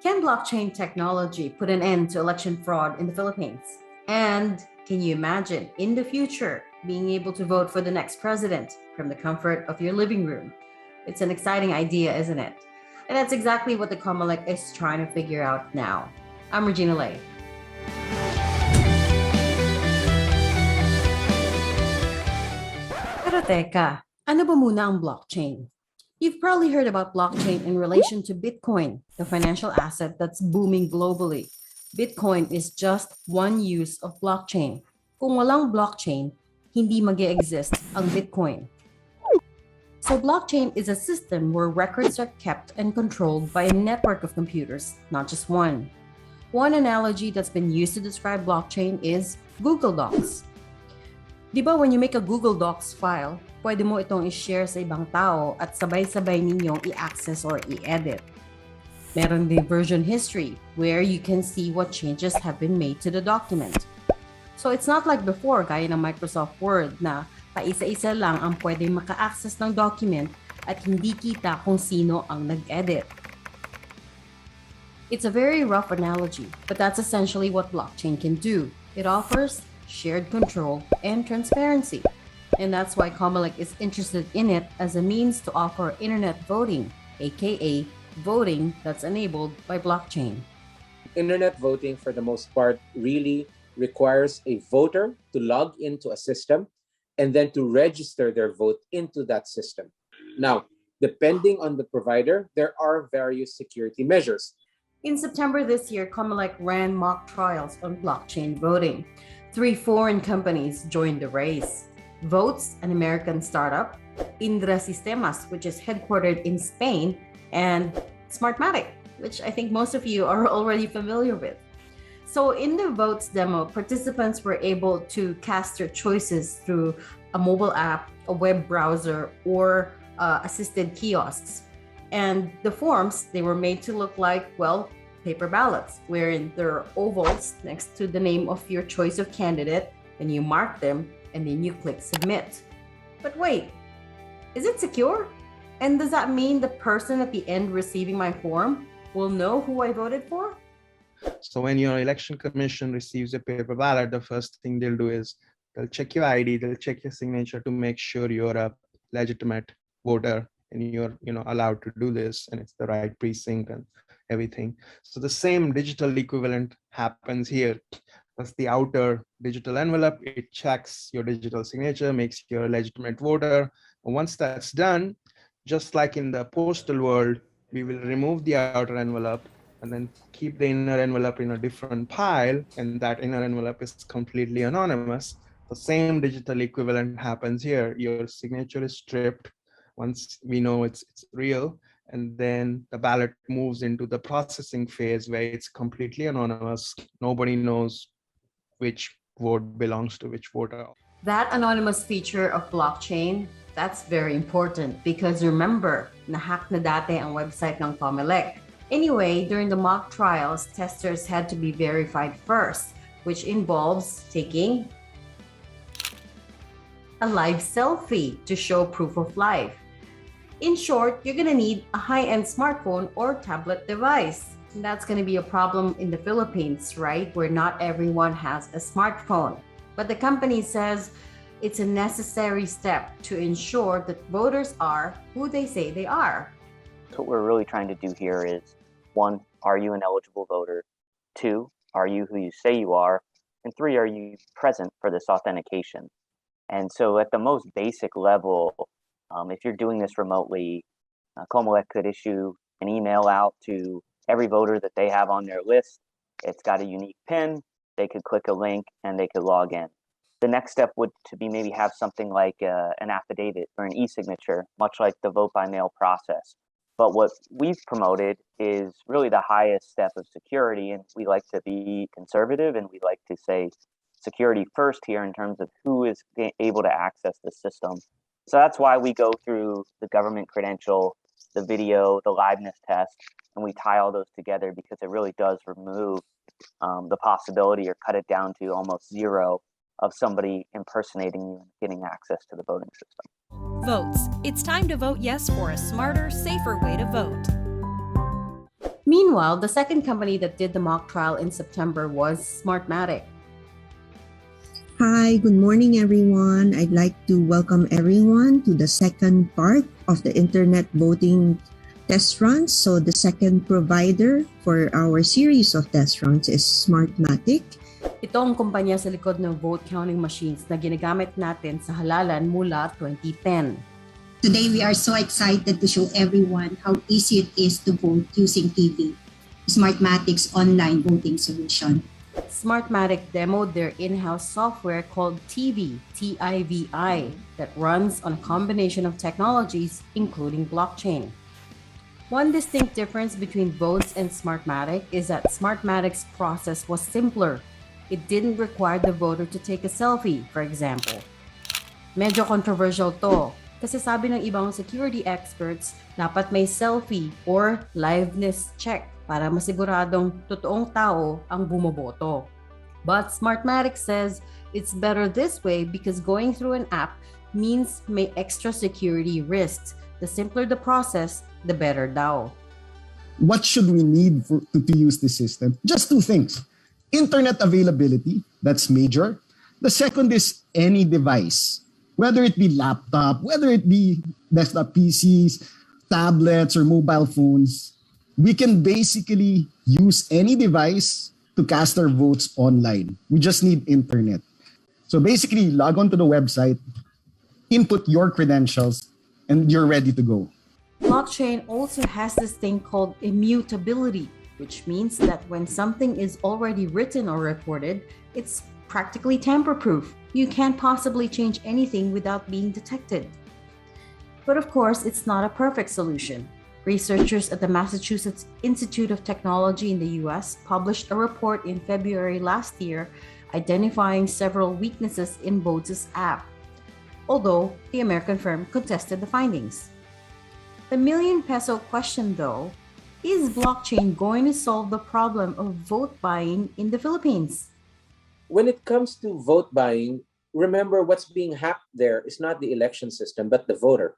Can blockchain technology put an end to election fraud in the Philippines? And can you imagine in the future being able to vote for the next president from the comfort of your living room? It's an exciting idea, isn't it? And that's exactly what the Comelec is trying to figure out now. I'm Regina Lay. Pero teka, ano ba muna ang blockchain? You've probably heard about blockchain in relation to Bitcoin, the financial asset that's booming globally. Bitcoin is just one use of blockchain. Kung walang blockchain, hindi mag-e-exist ang Bitcoin. So blockchain is a system where records are kept and controlled by a network of computers, not just one. One analogy that's been used to describe blockchain is Google Docs. Di ba when you make a Google Docs file, pwede mo itong i-share sa ibang tao at sabay-sabay ninyong i-access or i-edit. Meron din version history where you can see what changes have been made to the document. So it's not like before gaya ng Microsoft Word na paisa-isa lang ang pwede maka-access ng document at hindi kita kung sino ang nag-edit. It's a very rough analogy, but that's essentially what blockchain can do. It offers shared control and transparency. And that's why Comelec is interested in it as a means to offer internet voting, aka voting that's enabled by blockchain. Internet voting, for the most part, really requires a voter to log into a system and then to register their vote into that system. Now, depending on the provider, there are various security measures. In September this year, Comelec ran mock trials on blockchain voting. 3 foreign companies joined the race. Votes, an American startup, Indra Sistemas, which is headquartered in Spain, and Smartmatic, which I think most of you are already familiar with. So in the Votes demo, participants were able to cast their choices through a mobile app, a web browser, or assisted kiosks. And the forms, they were made to look like, well, paper ballots, wherein there are ovals next to the name of your choice of candidate, and you mark them, and then you click submit. But wait, is it secure? And does that mean the person at the end receiving my form will know who I voted for? So when your election commission receives a paper ballot, the first thing they'll do is they'll check your ID, they'll check your signature to make sure you're a legitimate voter and you're allowed to do this and it's the right precinct and everything. So the same digital equivalent happens here. That's the outer digital envelope. It checks your digital signature, makes you a legitimate voter. And once that's done, just like in the postal world, we will remove the outer envelope and then keep the inner envelope in a different pile, and that inner envelope is completely anonymous. The same digital equivalent happens here. Your signature is stripped once we know it's real, and then the ballot moves into the processing phase where it's completely anonymous. Nobody knows which vote belongs to which voter. That anonymous feature of blockchain, that's very important because remember, nahack na dati ang website ng Comelec. Anyway, during the mock trials, testers had to be verified first, which involves taking a live selfie to show proof of life. In short, you're gonna need a high-end smartphone or tablet device. And that's gonna be a problem in the Philippines, right? Where not everyone has a smartphone. But the company says it's a necessary step to ensure that voters are who they say they are. So what we're really trying to do here is, 1, are you an eligible voter? 2, are you who you say you are? And 3, are you present for this authentication? And so at the most basic level, if you're doing this remotely, Comelec could issue an email out to every voter that they have on their list. It's got a unique PIN. They could click a link and they could log in. The next step would to be maybe have something like an affidavit or an e-signature, much like the vote by mail process. But what we've promoted is really the highest step of security, and we like to be conservative and we like to say security first here in terms of who is able to access the system. So that's why we go through the government credential, the video, the liveness test, and we tie all those together because it really does remove the possibility or cut it down to almost zero of somebody impersonating you and getting access to the voting system. Votes. It's time to vote yes for a smarter, safer way to vote. Meanwhile, the second company that did the mock trial in September was Smartmatic. Hi, good morning, everyone. I'd like to welcome everyone to the second part of the internet voting test runs. So the second provider for our series of test runs is Smartmatic. Ito ang kumpanya sa likod ng vote counting machines na ginagamit natin sa halalan mula 2010. Today, we are so excited to show everyone how easy it is to vote using TV, Smartmatic's online voting solution. Smartmatic demoed their in-house software called TIVI, that runs on a combination of technologies, including blockchain. One distinct difference between votes and Smartmatic is that Smartmatic's process was simpler. It didn't require the voter to take a selfie, for example. Medyo controversial to, kasi sabi ng ibang security experts, dapat may selfie or liveness check para masiguradong totoong tao ang bumoboto. But Smartmatic says it's better this way because going through an app means may extra security risks. The simpler the process, the better daw. What should we need to use this system? Just two things. Internet availability, that's major. The second is any device, whether it be laptop, whether it be desktop PCs, tablets, or mobile phones. We can basically use any device to cast our votes online. We just need internet. So basically, log on to the website, input your credentials, and you're ready to go. Blockchain also has this thing called immutability, which means that when something is already written or reported, it's practically tamper-proof. You can't possibly change anything without being detected. But of course, it's not a perfect solution. Researchers at the Massachusetts Institute of Technology in the US published a report in February last year identifying several weaknesses in Votes' app, although the American firm contested the findings. The million-peso question, though, is blockchain going to solve the problem of vote buying in the Philippines? When it comes to vote buying, remember what's being hacked there is not the election system, but the voter.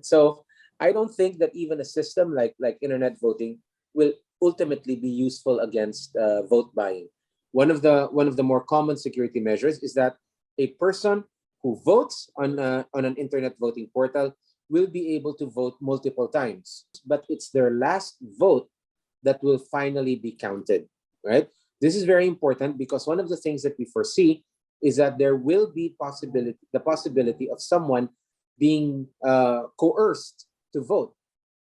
So I don't think that even a system like internet voting will ultimately be useful against vote buying. One of the more common security measures is that a person who votes on an internet voting portal will be able to vote multiple times, but it's their last vote that will finally be counted, right? This is very important because one of the things that we foresee is that there will be the possibility of someone being coerced to vote.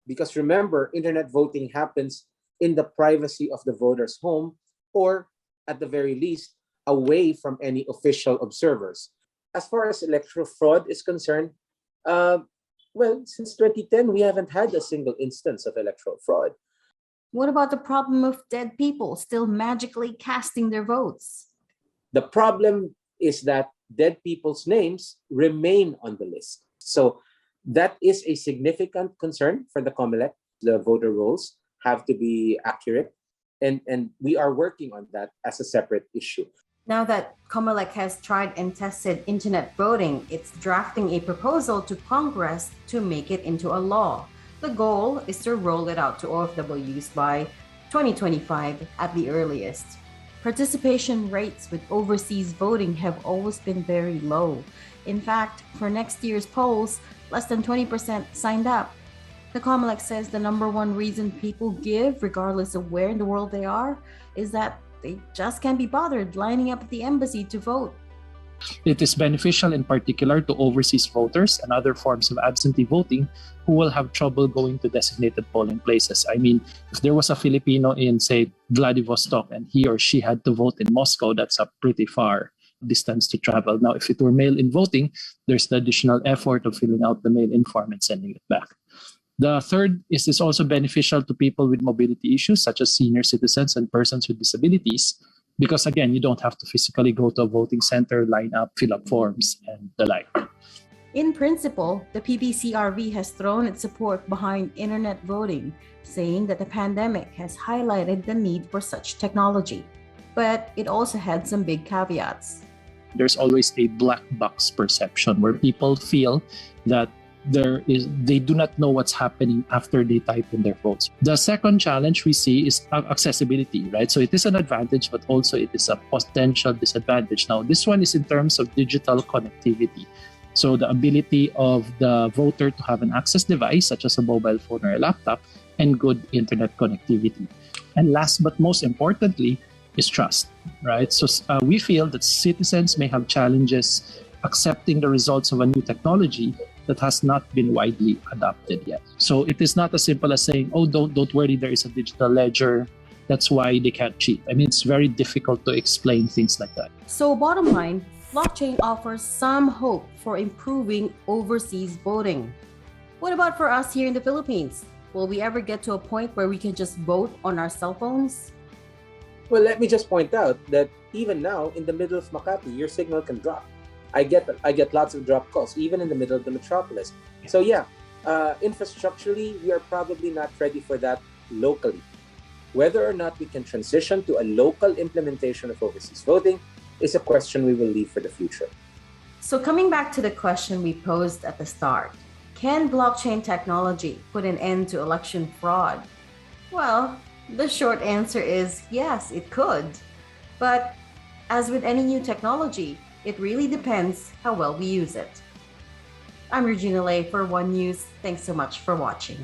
Because remember, internet voting happens in the privacy of the voter's home or at the very least, away from any official observers. As far as electoral fraud is concerned, well, since 2010, we haven't had a single instance of electoral fraud. What about the problem of dead people still magically casting their votes? The problem is that dead people's names remain on the list. So that is a significant concern for the Comelec. The voter rolls have to be accurate, and we are working on that as a separate issue. Now that Comelec has tried and tested internet voting, it's drafting a proposal to Congress to make it into a law. The goal is to roll it out to OFWs by 2025 at the earliest. Participation rates with overseas voting have always been very low. In fact, for next year's polls, less than 20% signed up. The Comelec says the number one reason people give, regardless of where in the world they are, is that they just can't be bothered lining up at the embassy to vote. It is beneficial in particular to overseas voters and other forms of absentee voting who will have trouble going to designated polling places. I mean, if there was a Filipino in, say, Vladivostok and he or she had to vote in Moscow, that's a pretty far distance to travel. Now, if it were mail-in voting, there's the additional effort of filling out the mail-in form and sending it back. The third is this also beneficial to people with mobility issues, such as senior citizens and persons with disabilities, because again, you don't have to physically go to a voting center, line up, fill up forms, and the like. In principle, the PPCRV has thrown its support behind internet voting, saying that the pandemic has highlighted the need for such technology. But it also had some big caveats. There's always a black box perception where people feel that they do not know what's happening after they type in their votes. The second challenge we see is accessibility, right? So it is an advantage, but also it is a potential disadvantage. Now, this one is in terms of digital connectivity. So the ability of the voter to have an access device, such as a mobile phone or a laptop, and good internet connectivity. And last but most importantly is trust, right? So we feel that citizens may have challenges accepting the results of a new technology that has not been widely adopted yet. So it is not as simple as saying, oh, don't worry, there is a digital ledger. That's why they can't cheat. I mean, it's very difficult to explain things like that. So bottom line, blockchain offers some hope for improving overseas voting. What about for us here in the Philippines? Will we ever get to a point where we can just vote on our cell phones? Well, let me just point out that even now, in the middle of Makati, your signal can drop. I get lots of drop calls, even in the middle of the metropolis. So yeah, infrastructurally, we are probably not ready for that locally. Whether or not we can transition to a local implementation of overseas voting is a question we will leave for the future. So coming back to the question we posed at the start, can blockchain technology put an end to election fraud? Well, the short answer is yes, it could. But as with any new technology, it really depends how well we use it. I'm Regina Lay for One News. Thanks so much for watching.